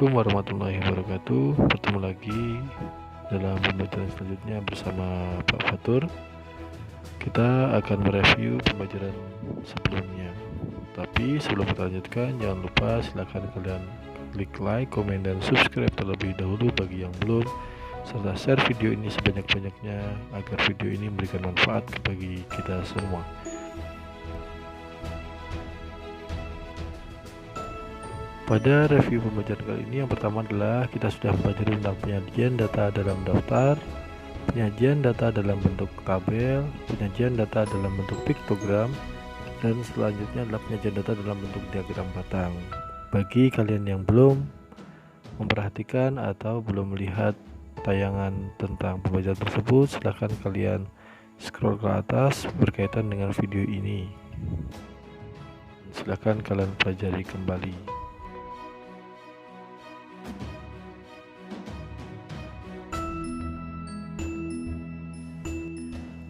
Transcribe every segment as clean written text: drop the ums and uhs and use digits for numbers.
Assalamualaikum warahmatullahi wabarakatuh. Bertemu lagi dalam pembelajaran selanjutnya bersama Pak Fatur. Kita akan mereview pembelajaran sebelumnya. Tapi sebelum kita lanjutkan, jangan lupa silahkan kalian klik like, komen, dan subscribe terlebih dahulu bagi yang belum, serta share video ini sebanyak-banyaknya agar video ini memberikan manfaat bagi kita semua. Pada review pembelajaran kali ini, yang pertama adalah kita sudah mempelajari tentang penyajian data dalam daftar, penyajian data dalam bentuk tabel, penyajian data dalam bentuk piktogram, dan selanjutnya adalah penyajian data dalam bentuk diagram batang. Bagi kalian yang belum memperhatikan atau belum melihat tayangan tentang pembelajaran tersebut, silahkan kalian scroll ke atas berkaitan dengan video ini. Silahkan kalian pelajari kembali.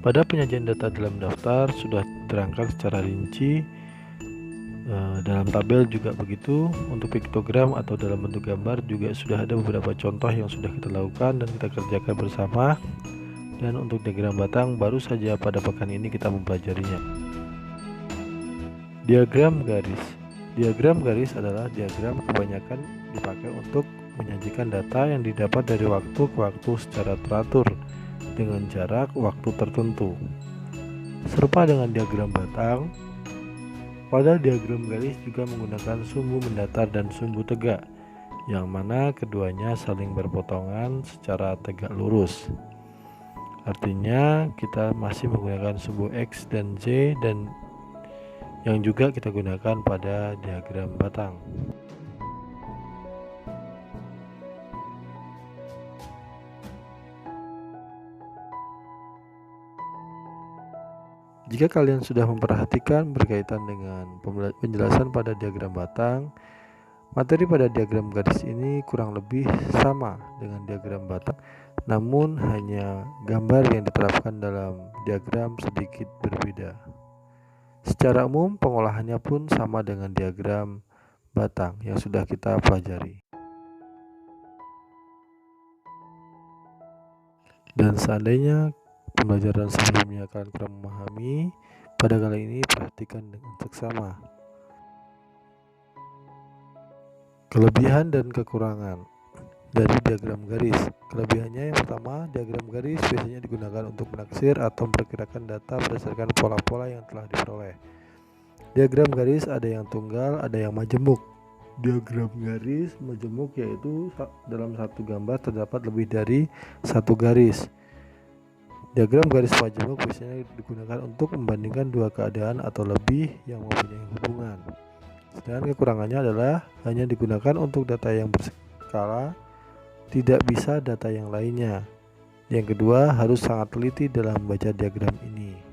Pada penyajian data dalam daftar sudah diterangkan secara rinci, dalam tabel juga begitu. Untuk piktogram atau dalam bentuk gambar juga sudah ada beberapa contoh yang sudah kita lakukan dan kita kerjakan bersama. Dan untuk diagram batang baru saja pada pekan ini kita mempelajarinya. Diagram garis. Diagram garis adalah diagram kebanyakan dipakai untuk menyajikan data yang didapat dari waktu ke waktu secara teratur dengan jarak waktu tertentu. Serupa dengan diagram batang, pada diagram garis juga menggunakan sumbu mendatar dan sumbu tegak, yang mana keduanya saling berpotongan secara tegak lurus. Artinya kita masih menggunakan sumbu X dan Z, dan yang juga kita gunakan pada diagram batang. Jika kalian sudah memperhatikan berkaitan dengan penjelasan pada diagram batang, materi pada diagram garis ini kurang lebih sama dengan diagram batang, namun hanya gambar yang diterapkan dalam diagram sedikit berbeda. Secara umum pengolahannya pun sama dengan diagram batang yang sudah kita pelajari. Dan seandainya pembelajaran sebelumnya kalian kurang memahami, pada kali ini perhatikan dengan seksama. Kelebihan dan kekurangan dari diagram garis. Kelebihannya yang pertama, diagram garis biasanya digunakan untuk menaksir atau memperkirakan data berdasarkan pola-pola yang telah diperoleh. Diagram garis ada yang tunggal, ada yang majemuk. Diagram garis majemuk yaitu dalam satu gambar terdapat lebih dari satu garis. Diagram garis majemuk biasanya digunakan untuk membandingkan dua keadaan atau lebih yang mempunyai hubungan. Sedangkan kekurangannya adalah hanya digunakan untuk data yang berskala, tidak bisa data yang lainnya. Yang kedua, harus sangat teliti dalam membaca diagram ini.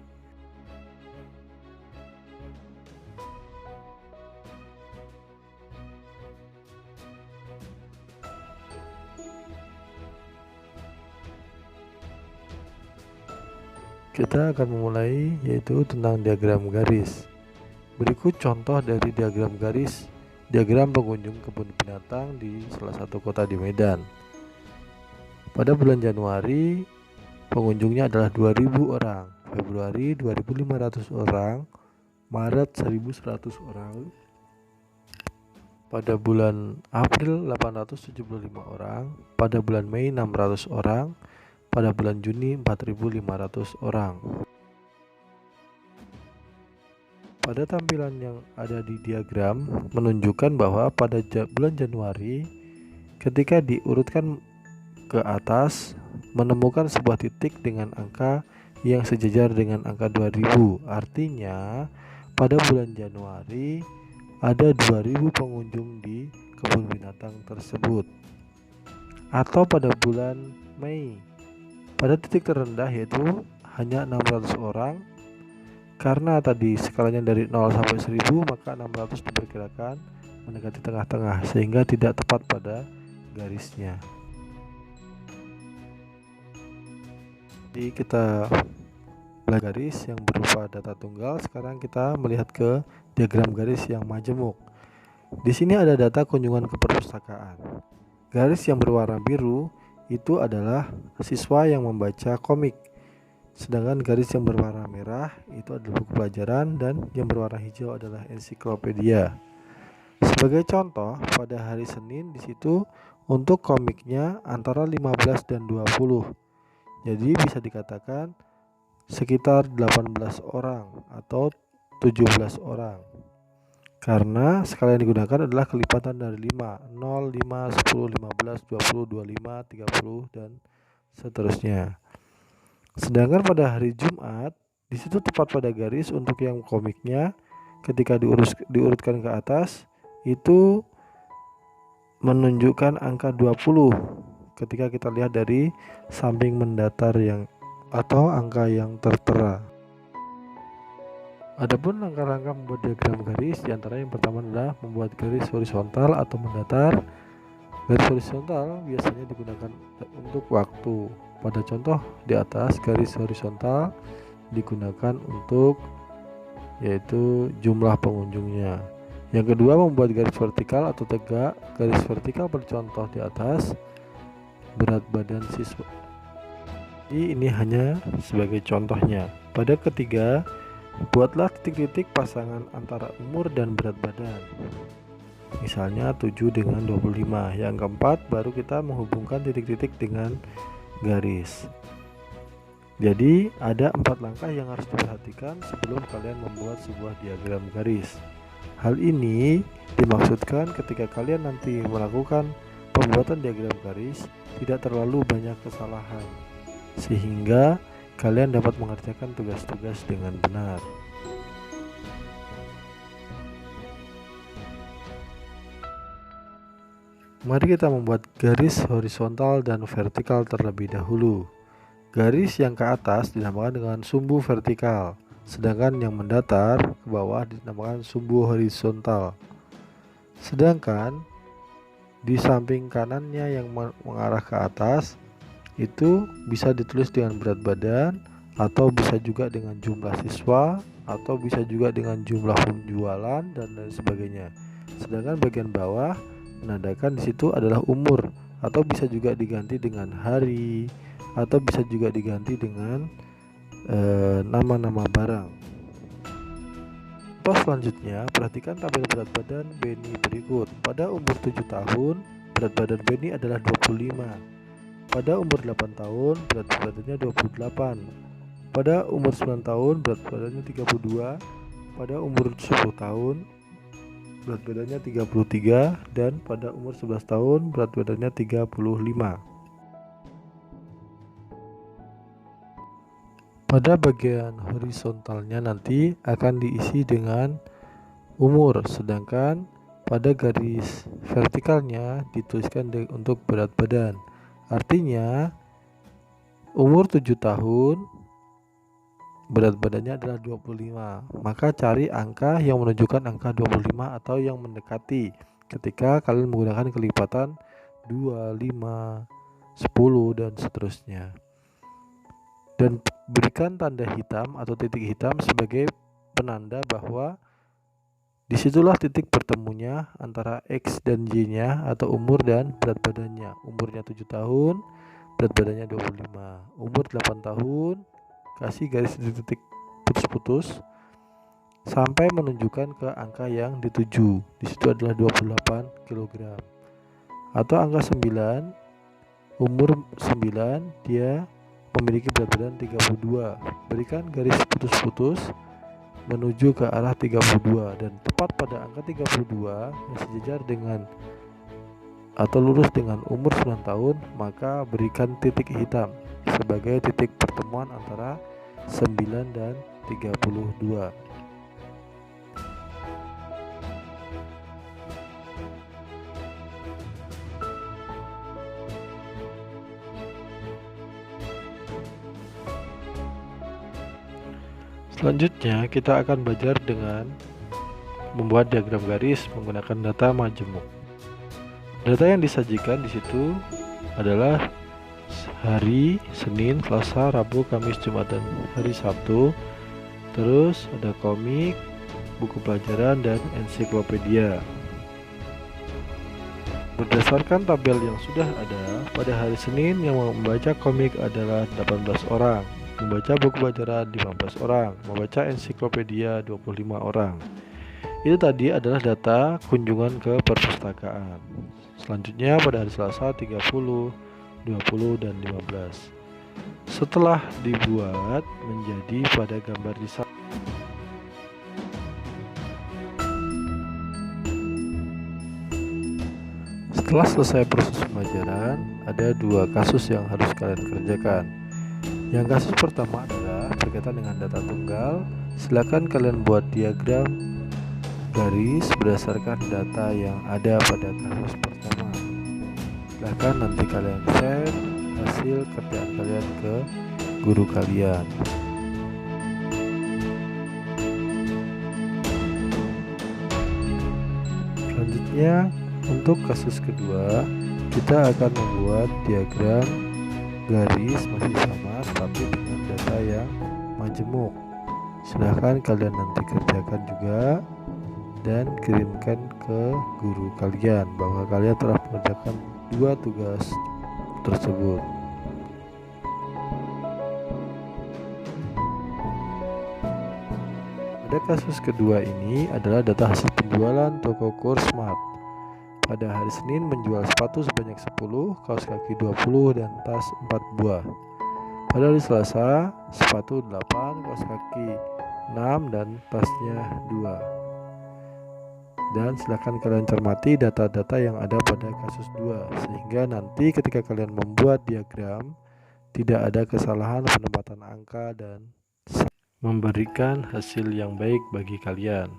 Kita akan memulai yaitu tentang diagram garis. Berikut contoh dari diagram garis, diagram pengunjung kebun binatang di salah satu kota di Medan. Pada bulan Januari, pengunjungnya adalah 2000 orang, Februari 2500 orang, Maret 1100 orang. Pada bulan April 875 orang, pada bulan Mei 600 orang, pada bulan Juni 4500 orang. Pada tampilan yang ada di diagram menunjukkan bahwa pada bulan Januari ketika diurutkan ke atas menemukan sebuah titik dengan angka yang sejajar dengan angka 2000. Artinya pada bulan Januari ada 2000 pengunjung di kebun binatang tersebut. Atau pada bulan Mei pada titik terendah yaitu hanya 600 orang. Karena tadi skalanya dari 0 sampai 1000, maka 600 diperkirakan mendekati tengah-tengah sehingga tidak tepat pada garisnya. Jadi kita belajar garis yang berupa data tunggal. Sekarang kita melihat ke diagram garis yang majemuk. Di sini ada data kunjungan ke perpustakaan. Garis yang berwarna biru itu adalah siswa yang membaca komik. Sedangkan garis yang berwarna merah itu adalah buku pelajaran dan yang berwarna hijau adalah ensiklopedia. Sebagai contoh, pada hari Senin di situ untuk komiknya antara 15 dan 20. Jadi bisa dikatakan sekitar 18 orang atau 17 orang. Karena skala yang digunakan adalah kelipatan dari 5, 0, 5, 10, 15, 20, 25, 30 dan seterusnya. Sedangkan pada hari Jumat, di situ tepat pada garis untuk yang komiknya ketika diurutkan ke atas itu menunjukkan angka 20 ketika kita lihat dari samping mendatar yang atau angka yang tertera. Adapun langkah-langkah membuat diagram garis, diantara yang pertama adalah membuat garis horizontal atau mendatar. Garis horizontal biasanya digunakan untuk waktu. Pada contoh di atas, garis horizontal digunakan untuk yaitu jumlah pengunjungnya. Yang kedua, membuat garis vertikal atau tegak. Garis vertikal bercontoh di atas, berat badan siswa. Ini hanya sebagai contohnya. Pada ketiga, buatlah titik-titik pasangan antara umur dan berat badan. Misalnya 7 dengan 25. Yang keempat, baru kita menghubungkan titik-titik dengan garis. Jadi ada 4 langkah yang harus diperhatikan sebelum kalian membuat sebuah diagram garis. Hal ini dimaksudkan ketika kalian nanti melakukan pembuatan diagram garis tidak terlalu banyak kesalahan, sehingga kalian dapat mengerjakan tugas-tugas dengan benar. Mari kita membuat garis horizontal dan vertikal terlebih dahulu. Garis yang ke atas dinamakan dengan sumbu vertikal, sedangkan yang mendatar ke bawah dinamakan sumbu horizontal. Sedangkan di samping kanannya yang mengarah ke atas itu bisa ditulis dengan berat badan, atau bisa juga dengan jumlah siswa, atau bisa juga dengan jumlah penjualan dan lain sebagainya. Sedangkan bagian bawah menandakan di situ adalah umur, atau bisa juga diganti dengan hari, atau bisa juga diganti dengan nama-nama barang. Contoh selanjutnya, perhatikan tabel berat badan Benny berikut. Pada umur 7 tahun, berat badan Benny adalah 25. Pada umur 8 tahun, berat badannya 28. Pada umur 9 tahun, berat badannya 32. Pada umur 10 tahun, berat badannya 33. Dan pada umur 11 tahun, berat badannya 35. Pada bagian horizontalnya nanti akan diisi dengan umur, sedangkan pada garis vertikalnya dituliskan untuk berat badan. Artinya umur 7 tahun, berat badannya adalah 25. Maka cari angka yang menunjukkan angka 25 atau yang mendekati ketika kalian menggunakan kelipatan 2, 5, 10 dan seterusnya. Dan berikan tanda hitam atau titik hitam sebagai penanda bahwa disitulah titik bertemunya antara X dan Y-nya atau umur dan berat badannya. Umurnya 7 tahun, berat badannya 25. Umur 8 tahun, kasih garis di titik putus-putus sampai menunjukkan ke angka yang dituju. Di situ adalah 28 kg. Atau angka 9, umur 9, dia memiliki berat badan 32. Berikan garis putus-putus menuju ke arah 32 dan tepat pada angka 32 yang sejajar dengan atau lurus dengan umur 9 tahun, maka berikan titik hitam sebagai titik pertemuan antara 9 dan 32. Selanjutnya kita akan belajar dengan membuat diagram garis menggunakan data majemuk. Data yang disajikan di situ adalah hari Senin, Selasa, Rabu, Kamis, Jumat, dan hari Sabtu. Terus ada komik, buku pelajaran, dan ensiklopedia. Berdasarkan tabel yang sudah ada, pada hari Senin yang membaca komik adalah 18 orang, membaca buku pelajaran 15 orang, membaca ensiklopedia 25 orang. Itu tadi adalah data kunjungan ke perpustakaan. Selanjutnya pada hari Selasa 30, 20, dan 15. Setelah dibuat menjadi pada gambar di sana. Setelah selesai proses pembelajaran, ada dua kasus yang harus kalian kerjakan. Yang kasus pertama adalah berkaitan dengan data tunggal. Silakan kalian buat diagram garis berdasarkan data yang ada pada kasus pertama. Silakan nanti kalian share hasil kerjaan kalian ke guru kalian. Selanjutnya, untuk kasus kedua, kita akan membuat diagram garis masih sama tapi dengan data yang majemuk. Silahkan kalian nanti kerjakan juga dan kirimkan ke guru kalian bahwa kalian telah mengerjakan dua tugas tersebut. Pada kasus kedua ini adalah data hasil penjualan toko Korsmart. Pada hari Senin menjual sepatu sebanyak 10, kaos kaki 20, dan tas 4 buah. Pada hari Selasa, sepatu 8, kaos kaki 6, dan tasnya 2. Dan silakan kalian cermati data-data yang ada pada kasus 2, sehingga nanti ketika kalian membuat diagram tidak ada kesalahan penempatan angka dan memberikan hasil yang baik bagi kalian.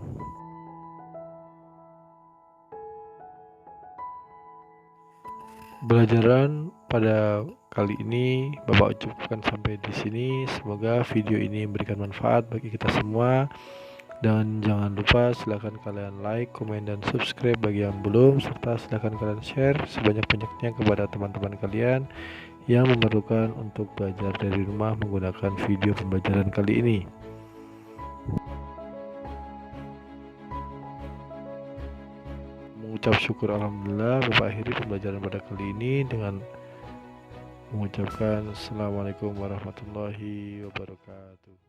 Pembelajaran pada kali ini Bapak cukupkan sampai di sini. Semoga video ini memberikan manfaat bagi kita semua. Dan jangan lupa silakan kalian like, komen, dan subscribe bagi yang belum, serta silakan kalian share sebanyak-banyaknya kepada teman-teman kalian yang memerlukan untuk belajar dari rumah menggunakan video pembelajaran kali ini. Mengucap syukur alhamdulillah, Bapak akhiri pembelajaran pada kali ini dengan mengucapkan Assalamualaikum warahmatullahi wabarakatuh.